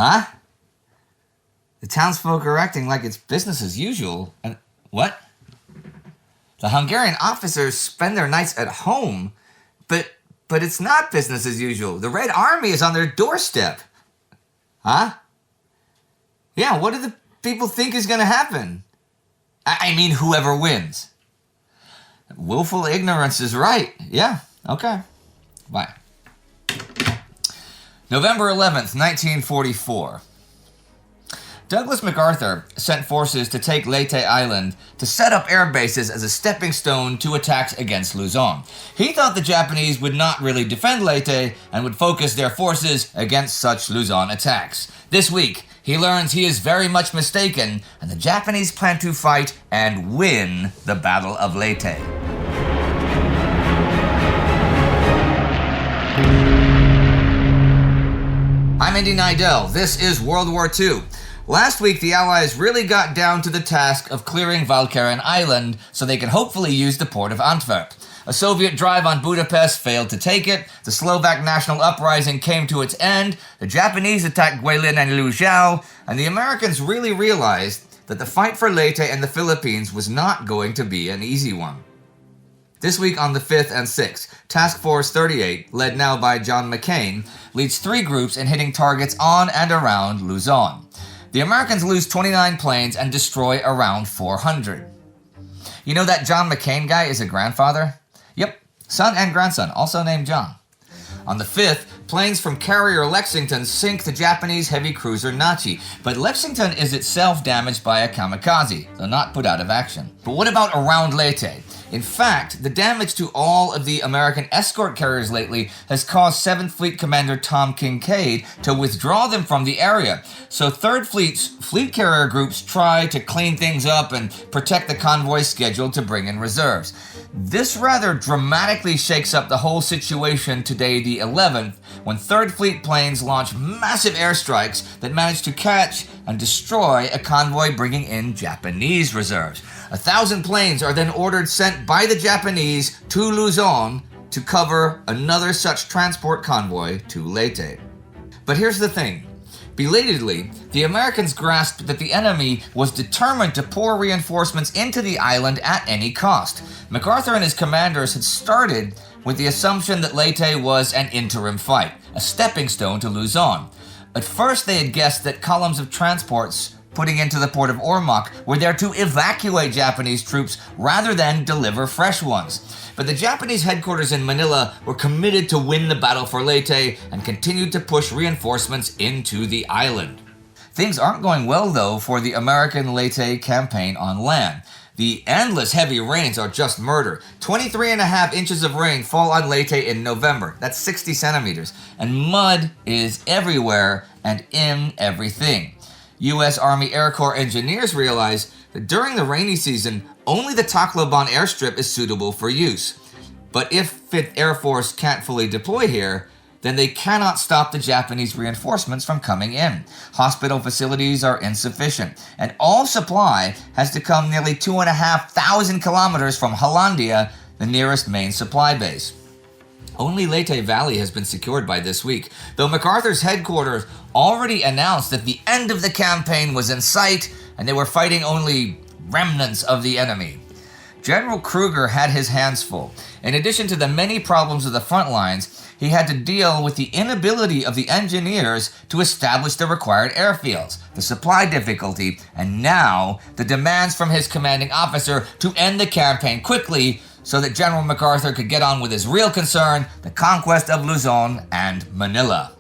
Huh? The townsfolk are acting like it's business as usual. And what? The Hungarian officers spend their nights at home, but it's not business as usual. The Red Army is on their doorstep. Huh? Yeah, what do the people think is going to happen? I mean, whoever wins. Willful ignorance is right. Yeah, okay. Bye. November 11th, 1944. Douglas MacArthur sent forces to take Leyte Island to set up air bases as a stepping stone to attacks against Luzon. He thought the Japanese would not really defend Leyte and would focus their forces against such Luzon attacks. This week, he learns he is very much mistaken, and the Japanese plan to fight and win the Battle of Leyte. I'm Indy Neidell. This is World War II. Last week, the Allies really got down to the task of clearing Walcheren Island so they can hopefully use the port of Antwerp. A Soviet drive on Budapest failed to take it, the Slovak national uprising came to its end, the Japanese attacked Guilin and Liuzhou, and the Americans really realized that the fight for Leyte and the Philippines was not going to be an easy one. This week on the 5th and 6th, Task Force 38, led now by John McCain, leads 3 groups in hitting targets on and around Luzon. The Americans lose 29 planes and destroy around 400. You know that John McCain guy is a grandfather? Yep, son and grandson, also named John. On the 5th, planes from carrier Lexington sink the Japanese heavy cruiser Nachi, but Lexington is itself damaged by a kamikaze, so not put out of action. But what about around Leyte? In fact, the damage to all of the American escort carriers lately has caused 7th Fleet Commander Tom Kincaid to withdraw them from the area. So 3rd Fleet's fleet carrier groups try to clean things up and protect the convoy scheduled to bring in reserves. This rather dramatically shakes up the whole situation today, the 11th, when 3rd Fleet planes launch massive airstrikes that manage to catch and destroy a convoy bringing in Japanese reserves. 1,000 planes are then ordered sent by the Japanese to Luzon to cover another such transport convoy to Leyte. But here's the thing. Belatedly, the Americans grasped that the enemy was determined to pour reinforcements into the island at any cost. MacArthur and his commanders had started with the assumption that Leyte was an interim fight, a stepping stone to Luzon. At first, they had guessed that columns of transports putting into the port of Ormoc were there to evacuate Japanese troops rather than deliver fresh ones. But the Japanese headquarters in Manila were committed to win the battle for Leyte and continued to push reinforcements into the island. Things aren't going well, though, for the American Leyte campaign on land. The endless heavy rains are just murder. 23.5 inches of rain fall on Leyte in November. That's 60 centimeters. And mud is everywhere and in everything. U.S. Army Air Corps engineers realize that during the rainy season, only the Tacloban airstrip is suitable for use. But if 5th Air Force can't fully deploy here, then they cannot stop the Japanese reinforcements from coming in. Hospital facilities are insufficient, and all supply has to come nearly 2,500 kilometers from Hollandia, the nearest main supply base. Only Leyte Valley has been secured by this week, though MacArthur's headquarters already announced that the end of the campaign was in sight and they were fighting only remnants of the enemy. General Kruger had his hands full. In addition to the many problems of the front lines, he had to deal with the inability of the engineers to establish the required airfields, the supply difficulty, and now the demands from his commanding officer to end the campaign quickly so that General MacArthur could get on with his real concern, the conquest of Luzon and Manila.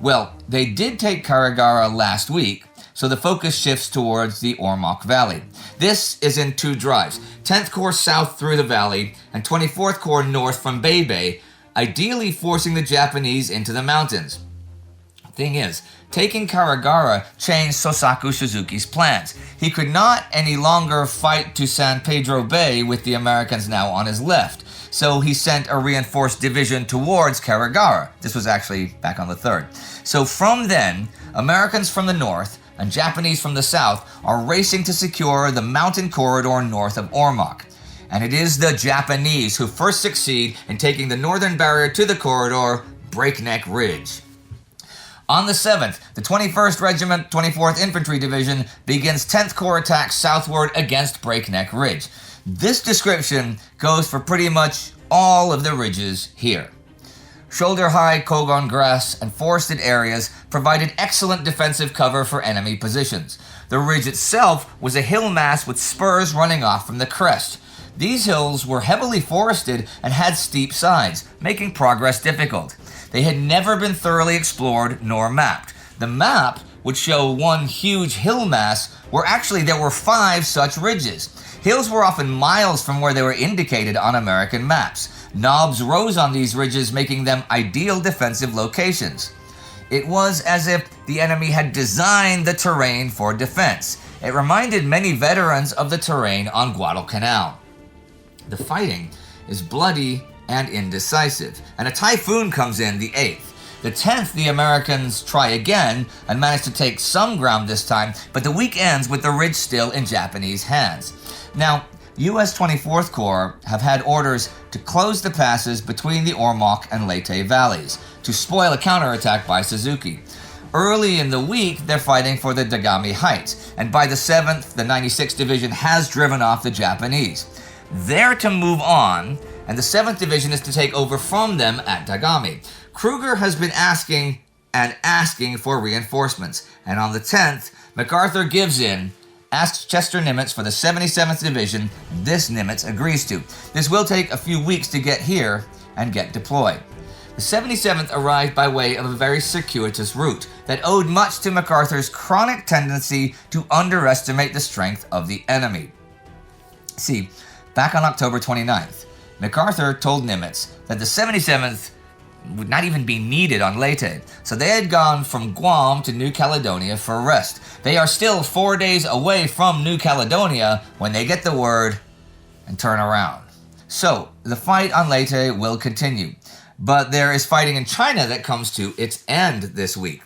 Well, they did take Carigara last week, so the focus shifts towards the Ormoc Valley. This is in 2 drives, 10th Corps south through the valley and 24th Corps north from Bay, ideally forcing the Japanese into the mountains. Thing is, taking Carigara changed Sosaku Suzuki's plans. He could not any longer fight to San Pedro Bay with the Americans now on his left, so he sent a reinforced division towards Carigara. This was actually back on the 3rd. So from then, Americans from the north and Japanese from the south are racing to secure the mountain corridor north of Ormoc. And it is the Japanese who first succeed in taking the northern barrier to the corridor, Breakneck Ridge. On the 7th, the 21st Regiment, 24th Infantry Division begins 10th Corps attacks southward against Breakneck Ridge. This description goes for pretty much all of the ridges here. Shoulder-high Kogon grass and forested areas provided excellent defensive cover for enemy positions. The ridge itself was a hill mass with spurs running off from the crest. These hills were heavily forested and had steep sides, making progress difficult. They had never been thoroughly explored nor mapped. The map would show one huge hill mass where actually there were 5 such ridges. Hills were often miles from where they were indicated on American maps. Knobs rose on these ridges, making them ideal defensive locations. It was as if the enemy had designed the terrain for defense. It reminded many veterans of the terrain on Guadalcanal. The fighting is bloody and indecisive, and a typhoon comes in the 8th. The 10th, the Americans try again and manage to take some ground this time, but the week ends with the ridge still in Japanese hands. Now, U.S. 24th Corps have had orders to close the passes between the Ormoc and Leyte valleys to spoil a counterattack by Suzuki. Early in the week, they're fighting for the Dagami Heights, and by the 7th, the 96th Division has driven off the Japanese. They're to move on, and the 7th Division is to take over from them at Dagami. Kruger has been asking for reinforcements, and on the 10th, MacArthur gives in, asks Chester Nimitz for the 77th Division, and this Nimitz agrees to. This will take a few weeks to get here and get deployed. The 77th arrived by way of a very circuitous route that owed much to MacArthur's chronic tendency to underestimate the strength of the enemy. See, back on October 29th, MacArthur told Nimitz that the 77th would not even be needed on Leyte, so they had gone from Guam to New Caledonia for rest. They are still 4 days away from New Caledonia when they get the word and turn around. So, the fight on Leyte will continue, but there is fighting in China that comes to its end this week.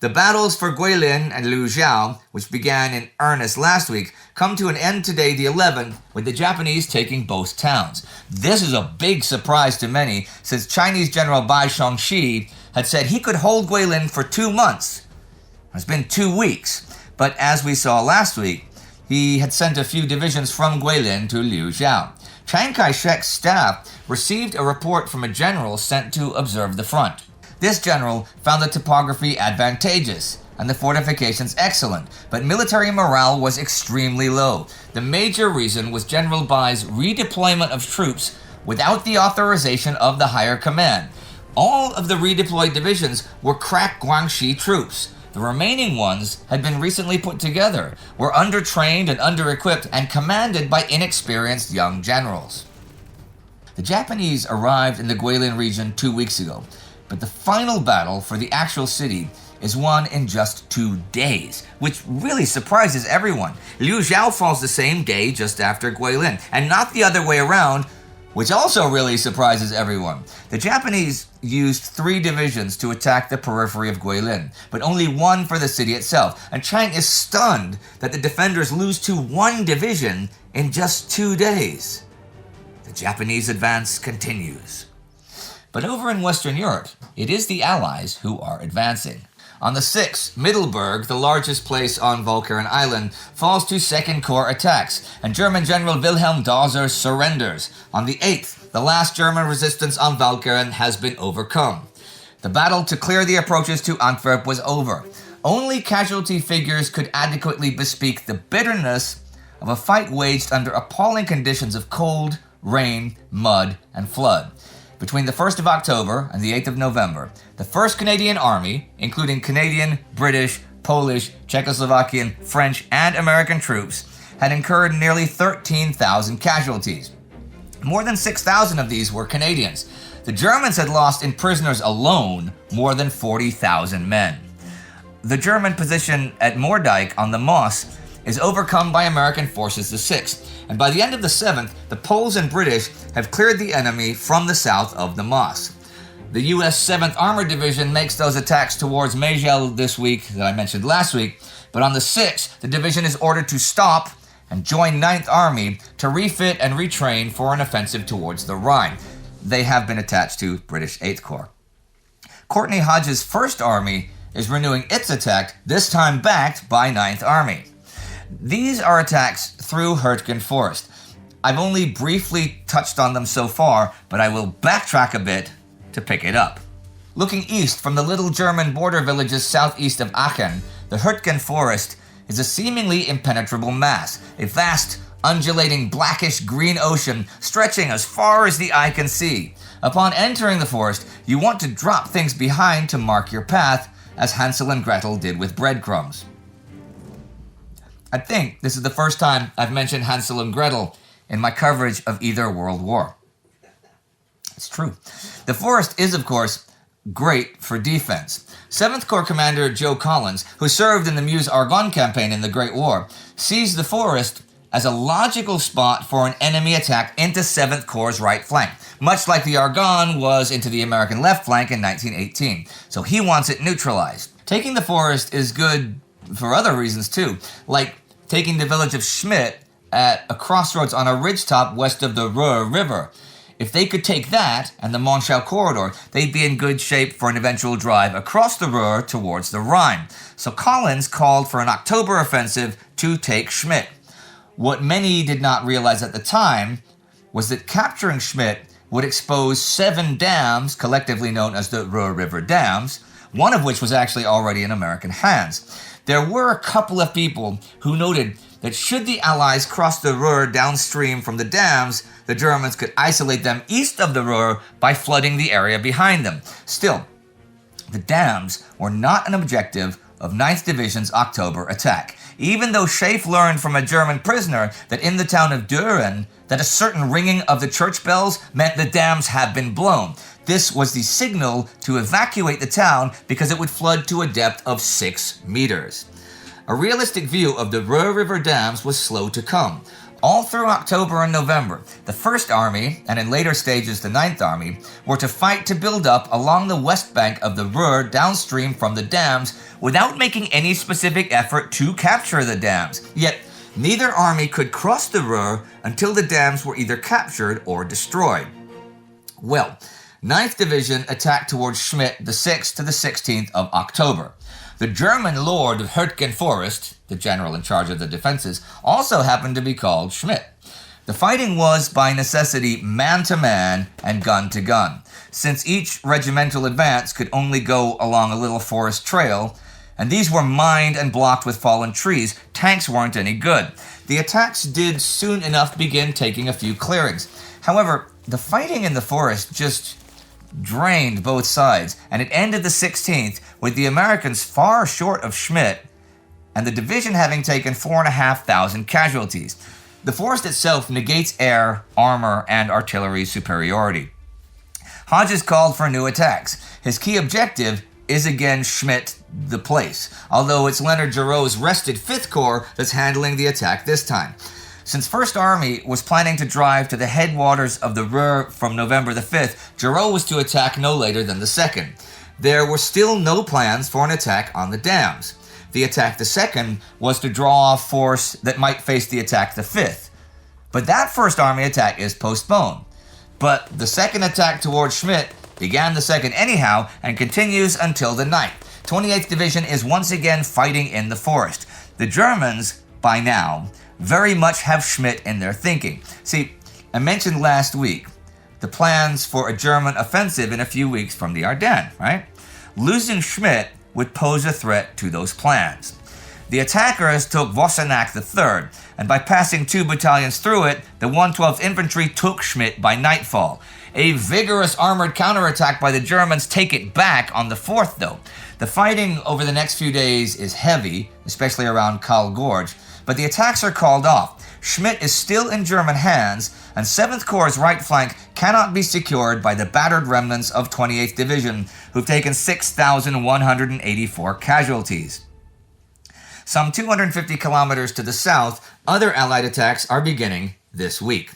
The battles for Guilin and Liuzhou, which began in earnest last week, come to an end today, the 11th, with the Japanese taking both towns. This is a big surprise to many, since Chinese General Bai Shangxi had said he could hold Guilin for 2 months. It's been 2 weeks, but as we saw last week, he had sent a few divisions from Guilin to Liuzhou. Chiang Kai-shek's staff received a report from a general sent to observe the front. This general found the topography advantageous and the fortifications excellent, but military morale was extremely low. The major reason was General Bai's redeployment of troops without the authorization of the higher command. All of the redeployed divisions were crack Guangxi troops. The remaining ones had been recently put together, were undertrained and under-equipped, and commanded by inexperienced young generals. The Japanese arrived in the Guilin region 2 weeks ago, but the final battle for the actual city is won in just 2 days, which really surprises everyone. Liuzhou falls the same day just after Guilin, and not the other way around, which also really surprises everyone. The Japanese used 3 divisions to attack the periphery of Guilin, but only 1 for the city itself, and Chiang is stunned that the defenders lose to 1 division in just 2 days. The Japanese advance continues. But over in Western Europe, it is the Allies who are advancing. On the 6th, Middelburg, the largest place on Walcheren Island, falls to Second Corps attacks, and German General Wilhelm Dawser surrenders. On the 8th, the last German resistance on Walcheren has been overcome. The battle to clear the approaches to Antwerp was over. Only casualty figures could adequately bespeak the bitterness of a fight waged under appalling conditions of cold, rain, mud, and flood. Between the 1st of October and the 8th of November, the 1st Canadian Army, including Canadian, British, Polish, Czechoslovakian, French, and American troops, had incurred nearly 13,000 casualties. More than 6,000 of these were Canadians. The Germans had lost in prisoners alone more than 40,000 men. The German position at Moerdijk on the Maas is overcome by American forces the 6th, and by the end of the 7th, the Poles and British have cleared the enemy from the south of the Maas. The U.S. 7th Armored Division makes those attacks towards Neidell this week that I mentioned last week, but on the 6th, the division is ordered to stop and join 9th Army to refit and retrain for an offensive towards the Rhine. They have been attached to British 8th Corps. Courtney Hodges' 1st Army is renewing its attack, this time backed by 9th Army. These are attacks through Hurtgen Forest. I've only briefly touched on them so far, but I will backtrack a bit to pick it up. Looking east from the little German border villages southeast of Aachen, the Hurtgen Forest is a seemingly impenetrable mass, a vast, undulating blackish green ocean stretching as far as the eye can see. Upon entering the forest, you want to drop things behind to mark your path, as Hansel and Gretel did with breadcrumbs. I think this is the first time I've mentioned Hansel and Gretel in my coverage of either World War. It's true. The forest is, of course, great for defense. 7th Corps Commander Joe Collins, who served in the Meuse-Argonne campaign in the Great War, sees the forest as a logical spot for an enemy attack into 7th Corps' right flank, much like the Argonne was into the American left flank in 1918. So he wants it neutralized. Taking the forest is good for other reasons too, like taking the village of Schmidt at a crossroads on a ridgetop west of the Roer River. If they could take that and the Monschau corridor, they'd be in good shape for an eventual drive across the Ruhr towards the Rhine. So Collins called for an October offensive to take Schmidt. What many did not realize at the time was that capturing Schmidt would expose 7 dams, collectively known as the Roer River Dams, one of which was actually already in American hands. There were a couple of people who noted that should the Allies cross the Ruhr downstream from the dams, the Germans could isolate them east of the Ruhr by flooding the area behind them. Still, the dams were not an objective of 9th Division's October attack, even though Schaeff learned from a German prisoner that in the town of Düren that a certain ringing of the church bells meant the dams had been blown. This was the signal to evacuate the town because it would flood to a depth of 6 meters. A realistic view of the Roer River dams was slow to come. All through October and November, the 1st Army, and in later stages the 9th Army, were to fight to build up along the west bank of the Ruhr downstream from the dams without making any specific effort to capture the dams. Yet, neither army could cross the Ruhr until the dams were either captured or destroyed. Well, 9th Division attacked towards Schmidt the 6th to the 16th of October. The German Lord of Hurtgen Forest, the general in charge of the defenses, also happened to be called Schmidt. The fighting was, by necessity, man-to-man and gun-to-gun, since each regimental advance could only go along a little forest trail, and these were mined and blocked with fallen trees. Tanks weren't any good. The attacks did soon enough begin taking a few clearings. However, the fighting in the forest just drained both sides, and it ended the 16th with the Americans far short of Schmidt and the division having taken 4,500 casualties. The forest itself negates air, armor, and artillery superiority. Hodges called for new attacks. His key objective is again Schmidt, the place, although it's Leonard Giraud's rested 5th Corps that's handling the attack this time. Since 1st Army was planning to drive to the headwaters of the Ruhr from November the 5th, Giraud was to attack no later than the 2nd. There were still no plans for an attack on the dams. The attack the 2nd was to draw off force that might face the attack the 5th. But that 1st Army attack is postponed. But the 2nd attack towards Schmidt began the 2nd anyhow and continues until the 9th. 28th Division is once again fighting in the forest. The Germans, by now, very much have Schmidt in their thinking. See, I mentioned last week the plans for a German offensive in a few weeks from the Ardennes, right? Losing Schmidt would pose a threat to those plans. The attackers took Vossenack III, and by passing 2 battalions through it, the 112th Infantry took Schmidt by nightfall. A vigorous armored counterattack by the Germans take it back on the 4th, though. The fighting over the next few days is heavy, especially around Kahl Gorge, but the attacks are called off. Schmidt is still in German hands, and 7th Corps' right flank cannot be secured by the battered remnants of 28th Division, who've taken 6,184 casualties. Some 250 kilometers to the south, other Allied attacks are beginning this week.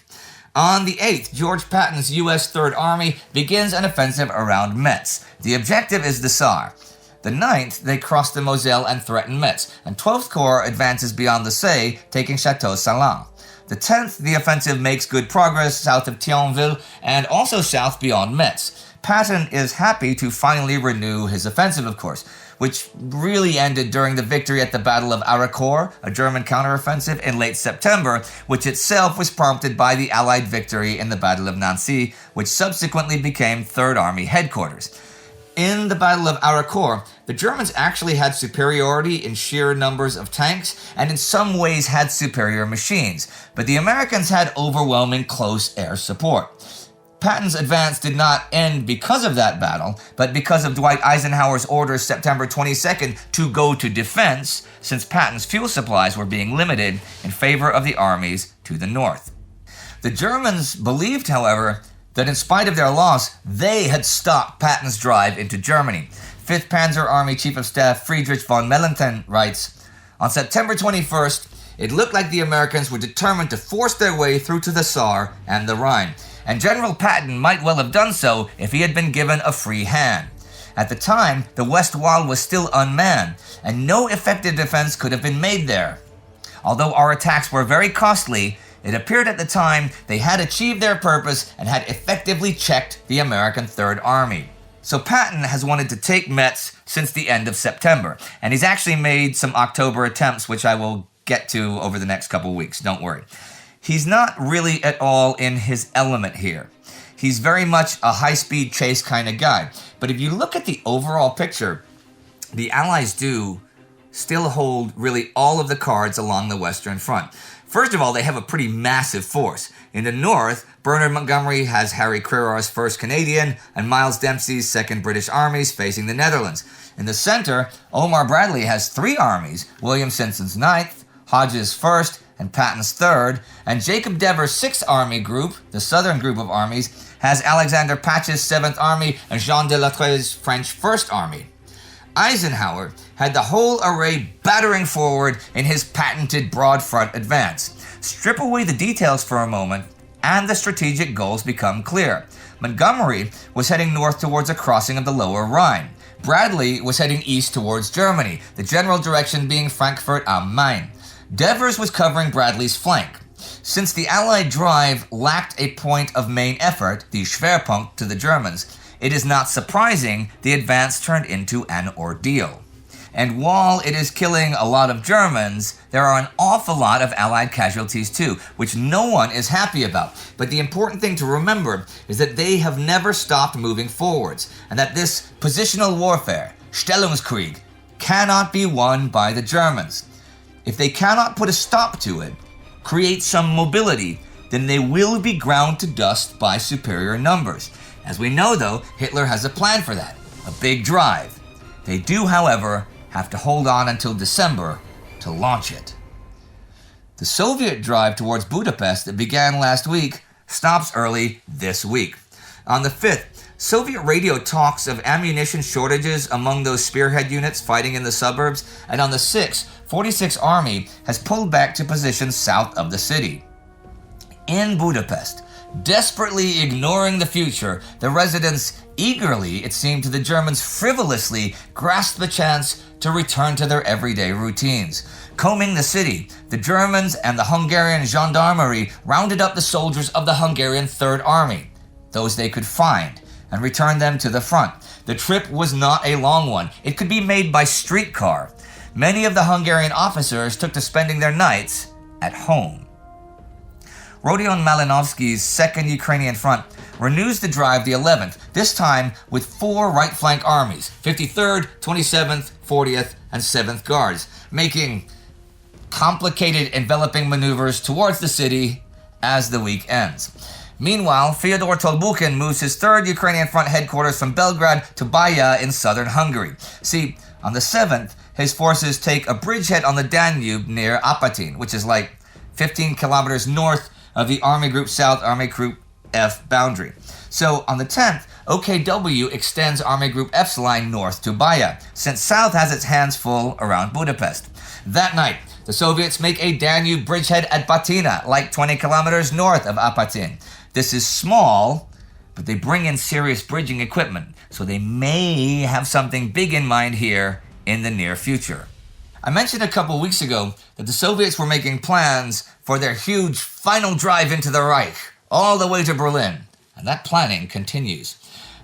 On the 8th, George Patton's U.S. 3rd Army begins an offensive around Metz. The objective is the Saar. The 9th, they cross the Moselle and threaten Metz, and 12th Corps advances beyond the Seine, taking Château Salins. The 10th, the offensive makes good progress south of Thionville and also south beyond Metz. Patton is happy to finally renew his offensive, of course. which really ended during the victory at the Battle of Aricourt, a German counteroffensive in late September, which itself was prompted by the Allied victory in the Battle of Nancy, which subsequently became Third Army headquarters. In the Battle of Aricourt, the Germans actually had superiority in sheer numbers of tanks and in some ways had superior machines, but the Americans had overwhelming close air support. Patton's advance did not end because of that battle, but because of Dwight Eisenhower's orders September 22nd to go to defense, since Patton's fuel supplies were being limited in favor of the armies to the north. The Germans believed, however, that in spite of their loss, they had stopped Patton's drive into Germany. 5th Panzer Army Chief of Staff Friedrich von Mellenthin writes, "On September 21st, it looked like the Americans were determined to force their way through to the Saar and the Rhine, and General Patton might well have done so if he had been given a free hand. At the time, the West Wall was still unmanned, and no effective defense could have been made there. Although our attacks were very costly, it appeared at the time they had achieved their purpose and had effectively checked the American Third Army." So Patton has wanted to take Metz since the end of September, and he's actually made some October attempts, which I will get to over the next couple weeks, don't worry. He's not really at all in his element here. He's very much a high-speed chase kind of guy. But if you look at the overall picture, the Allies do still hold really all of the cards along the Western Front. First of all, they have a pretty massive force. In the north, Bernard Montgomery has Harry Crerar 1st Canadian and Miles Dempsey's 2nd British armies facing the Netherlands. In the center, Omar Bradley has 3 armies, William Simpson's 9th, Hodges' 1st, and Patton's 3rd, and Jacob Devers' 6th Army Group, the southern group of armies, has Alexander Patch's 7th Army and Jean de Latreille's French 1st Army. Eisenhower had the whole array battering forward in his patented broad front advance. Strip away the details for a moment, and the strategic goals become clear. Montgomery was heading north towards a crossing of the lower Rhine. Bradley was heading east towards Germany, the general direction being Frankfurt am Main. Devers was covering Bradley's flank. Since the Allied drive lacked a point of main effort, the Schwerpunkt, to the Germans, it is not surprising the advance turned into an ordeal. And while it is killing a lot of Germans, there are an awful lot of Allied casualties too, which no one is happy about. But the important thing to remember is that they have never stopped moving forwards, and that this positional warfare, Stellungskrieg, cannot be won by the Germans. If they cannot put a stop to it, create some mobility, then they will be ground to dust by superior numbers. As we know, though, Hitler has a plan for that, a big drive. They do, however, have to hold on until December to launch it. The Soviet drive towards Budapest that began last week stops early this week. On the 5th, Soviet radio talks of ammunition shortages among those spearhead units fighting in the suburbs, and on the 6th, 46th Army has pulled back to positions south of the city. In Budapest, desperately ignoring the future, the residents eagerly, it seemed to the Germans frivolously, grasped the chance to return to their everyday routines. Combing the city, the Germans and the Hungarian gendarmerie rounded up the soldiers of the Hungarian Third Army, those they could find, and returned them to the front. The trip was not a long one. It could be made by streetcar. Many of the Hungarian officers took to spending their nights at home. Rodion Malinovsky's 2nd Ukrainian Front renews the drive the 11th, this time with 4 right flank armies, 53rd, 27th, 40th, and 7th Guards, making complicated enveloping maneuvers towards the city as the week ends. Meanwhile, Fyodor Tolbukhin moves his 3rd Ukrainian Front headquarters from Belgrade to Baja in southern Hungary. See, on the 7th, his forces take a bridgehead on the Danube near Apatin, which is like 15 kilometers north of the Army Group South, Army Group F boundary. So on the 10th, OKW extends Army Group F's line north to Baja, since South has its hands full around Budapest. That night, the Soviets make a Danube bridgehead at Batina, like 20 kilometers north of Apatin. This is small, but they bring in serious bridging equipment, so they may have something big in mind here in the near future. I mentioned a couple weeks ago that the Soviets were making plans for their huge final drive into the Reich, all the way to Berlin, and that planning continues.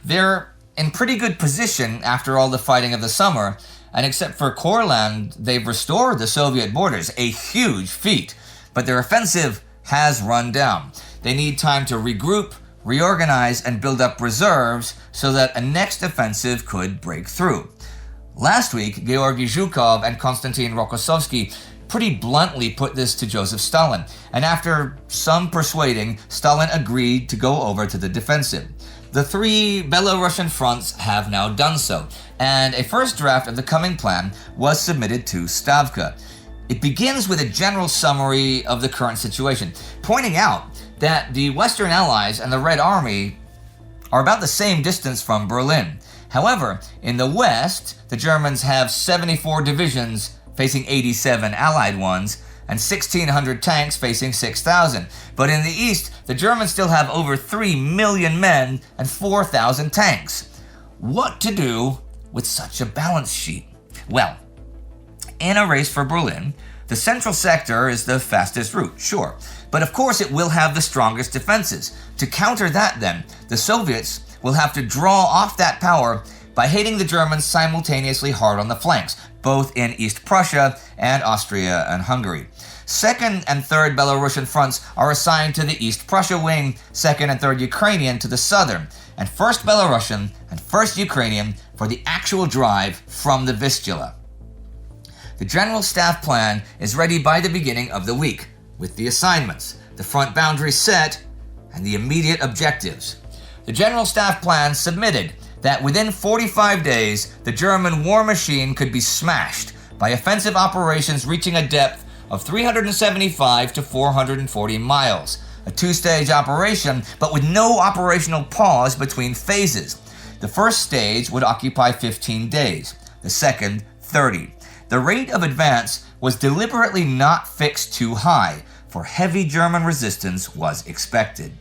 They're in pretty good position after all the fighting of the summer, and except for Courland, they've restored the Soviet borders, a huge feat. But their offensive has run down. They need time to regroup, reorganize, and build up reserves so that a next offensive could break through. Last week, Georgy Zhukov and Konstantin Rokossovsky pretty bluntly put this to Joseph Stalin, and after some persuading, Stalin agreed to go over to the defensive. The three Belarusian fronts have now done so, and a first draft of the coming plan was submitted to Stavka. It begins with a general summary of the current situation, pointing out that the Western Allies and the Red Army are about the same distance from Berlin. However, in the West, the Germans have 74 divisions facing 87 Allied ones, and 1,600 tanks facing 6,000. But in the East, the Germans still have over 3 million men and 4,000 tanks. What to do with such a balance sheet? Well, in a race for Berlin, the central sector is the fastest route, sure. But of course it will have the strongest defenses. To counter that then, the Soviets will have to draw off that power by hitting the Germans simultaneously hard on the flanks, both in East Prussia and Austria and Hungary. 2nd and 3rd Belarusian fronts are assigned to the East Prussia wing, 2nd and 3rd Ukrainian to the southern, and 1st Belarusian and 1st Ukrainian for the actual drive from the Vistula. The General Staff plan is ready by the beginning of the week, with the assignments, the front boundaries set, and the immediate objectives. The General Staff plan submitted that within 45 days, the German war machine could be smashed by offensive operations reaching a depth of 375 to 440 miles. A two-stage operation, but with no operational pause between phases. The first stage would occupy 15 days, the second 30. The rate of advance was deliberately not fixed too high, for heavy German resistance was expected.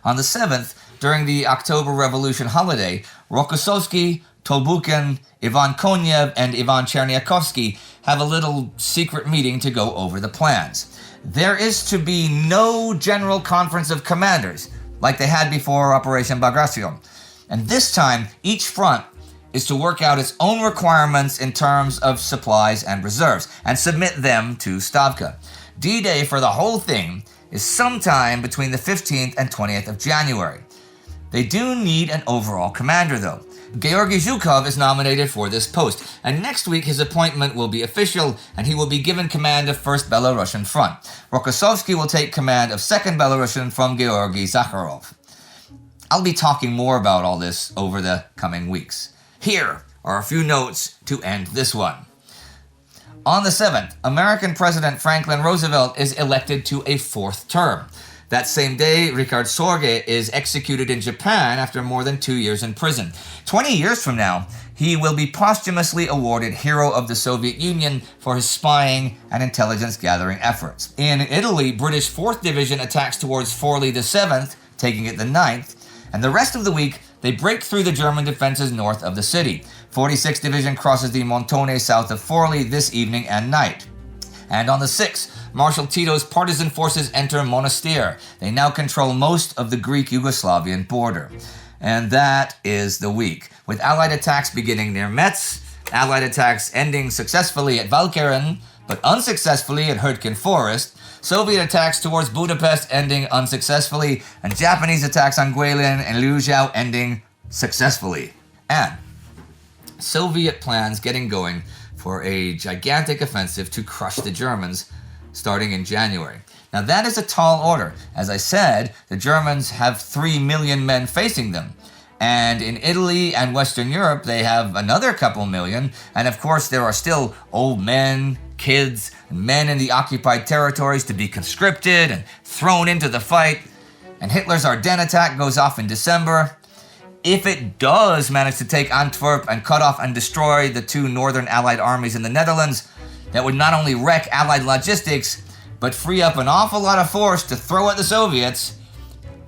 On the 7th, during the October Revolution holiday, Rokossovsky, Tolbukin, Ivan Konyev, and Ivan Cherniakovsky have a little secret meeting to go over the plans. There is to be no general conference of commanders, like they had before Operation Bagration. And this time, each front is to work out its own requirements in terms of supplies and reserves, and submit them to Stavka. D-Day for the whole thing is sometime between the 15th and 20th of January. They do need an overall commander, though. Georgy Zhukov is nominated for this post, and next week his appointment will be official, and he will be given command of 1st Belarusian Front. Rokossovsky will take command of 2nd Belarusian from Georgy Zakharov. I'll be talking more about all this over the coming weeks. Here are a few notes to end this one. On the 7th, American President Franklin Roosevelt is elected to a 4th term. That same day, Richard Sorge is executed in Japan after more than 2 years in prison. 20 years from now, he will be posthumously awarded Hero of the Soviet Union for his spying and intelligence gathering efforts. In Italy, British 4th Division attacks towards Forli the 7th, taking it the 9th, and the rest of the week, they break through the German defenses north of the city. 46th Division crosses the Montone south of Forli this evening and night. And on the 6th, Marshal Tito's partisan forces enter Monastir. They now control most of the Greek-Yugoslavian border. And that is the week, with Allied attacks beginning near Metz, Allied attacks ending successfully at Walcheren, but unsuccessfully at Hurtgen Forest, Soviet attacks towards Budapest ending unsuccessfully, and Japanese attacks on Guilin and Liuzhou ending successfully. And Soviet plans getting going for a gigantic offensive to crush the Germans starting in January. Now that is a tall order. As I said, the Germans have 3 million men facing them. And in Italy and Western Europe, they have another couple million. And of course, there are still old men, kids, and men in the occupied territories to be conscripted and thrown into the fight. And Hitler's Ardennes attack goes off in December. If it does manage to take Antwerp and cut off and destroy the 2 northern Allied armies in the Netherlands, that would not only wreck Allied logistics, but free up an awful lot of force to throw at the Soviets.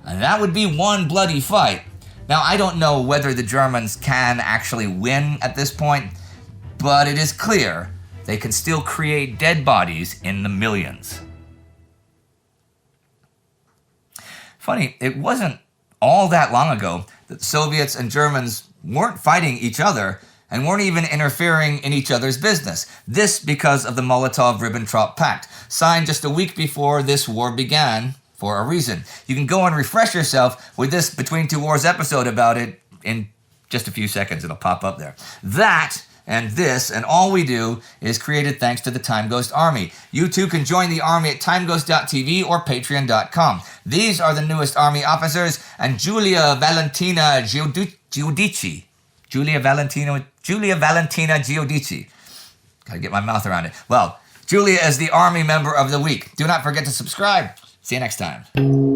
And that would be one bloody fight. Now, I don't know whether the Germans can actually win at this point, but it is clear they can still create dead bodies in the millions. Funny, it wasn't all that long ago that the Soviets and Germans weren't fighting each other and weren't even interfering in each other's business. This because of the Molotov-Ribbentrop Pact, signed just a week before this war began for a reason. You can go and refresh yourself with this Between Two Wars episode about it in just a few seconds. It'll pop up there. That and this and all we do is created thanks to the Time Ghost Army. You too can join the army at timeghost.tv or patreon.com. These are the newest army officers, and Julia Valentina Giudici. Julia Valentina Giudici. Gotta get my mouth around it. Well, Julia is the Army Member of the Week. Do not forget to subscribe. See you next time.